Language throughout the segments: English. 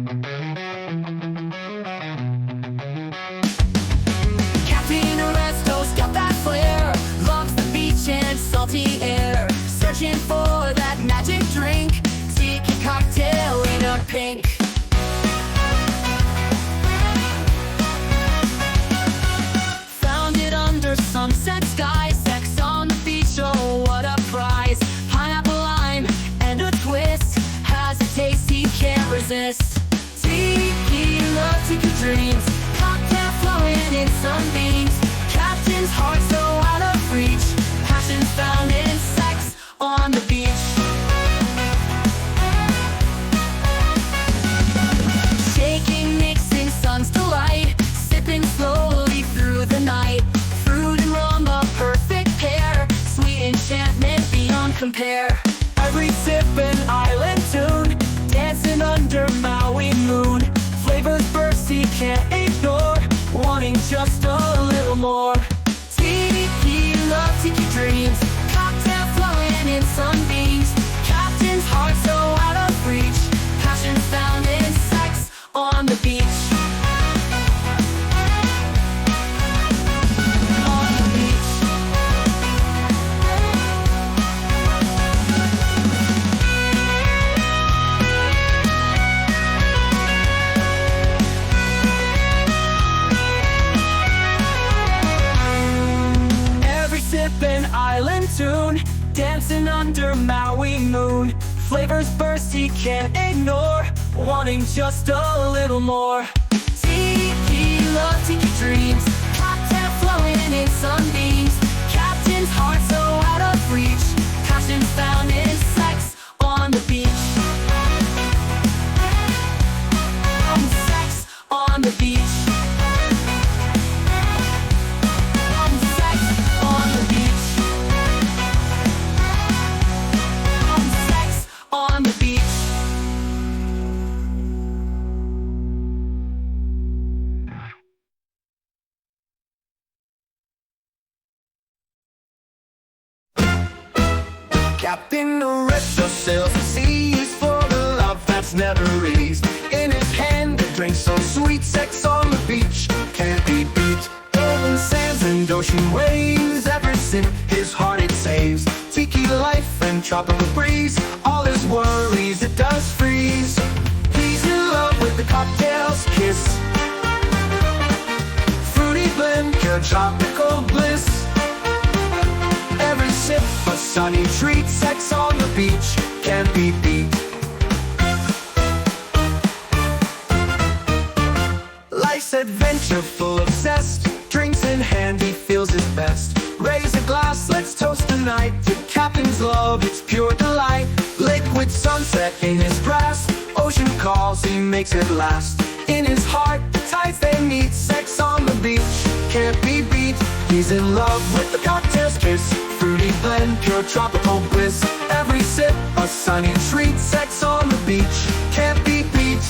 Captain Arresto's got that flair, loves the beach and salty air, searching for that magic drink, tiki cocktail in a pink. Found it under sunset sky, sex on the beach, oh what a prize. Pineapple, lime, and a twist, has a taste he can't resist. Tequila, tiki dreams, cocktail flowing in sunbeams, captain's heart so out of reach, passion found in sex on the beach. Shaking, mixing, sun's delight, sipping slowly through the night, fruit and rum a perfect pair, sweet enchantment beyond compare. Every sip an island tune, dancing under Maui moon, flavors burst he can't ignore, wanting just a little more. Tequila, tiki dreams, cocktail flowing in sunbeams, captain's heart so out of reach, passion found in sex on the beach. On the beach. Every sip an island tune, dancing under Maui moon, flavors burst he can't ignore, wanting just a little more. Tequila, tiki dreams, cocktail flowing in sunbeams, captain's heart so out of reach, passion found in sex on the beach. Sex on the beach. Sex on the beach. Sex on the beach. Captain Arresto sails the seas for the love that's never eased. In his hand a drink so sweet, sex on the beach can't be beat. Golden sands and ocean waves, every sip his heart it saves. Tiki life and tropical breeze, all his worries it does freeze. He's in love with the cocktail's kiss, fruity blend, pure tropical bliss. Every sip a sunny treat, sex on the beach can't be beat. Life's adventure full of zest, drinks in hand he feels his best. Raise a glass, let's toast tonight to captain's love, it's pure delight. Liquid sunset in his grasp, ocean calls, he makes it last. In his heart, the tides they meet, sex on the beach can't be beat. He's in love with the cocktail's kiss, fruity blend, pure tropical bliss. Every sip a sunny treat, sex on the beach can't be beat.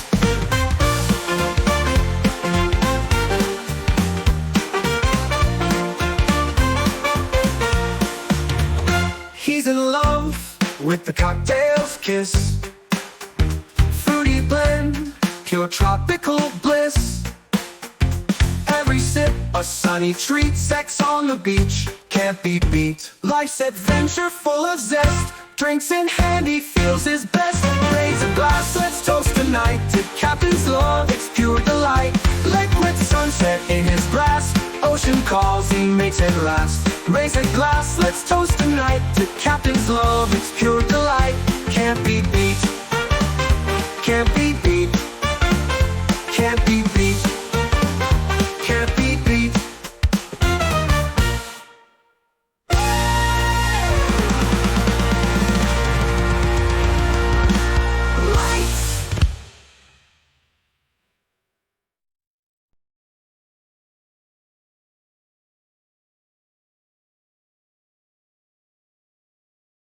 He's in love with the cocktail's kiss, fruity blend, pure tropical bliss. Every sip a sunny treat, sex on the beach can't be beat. Life's adventure full of zest, drinks in hand he feels his best. Raise a glass, let's toast tonight to captain's love, it's pure delight. Liquid sunset in his grasp, ocean calls, he makes it last. Raise a glass, let's toast tonight to captain's love, it's pure delight, can't be beat.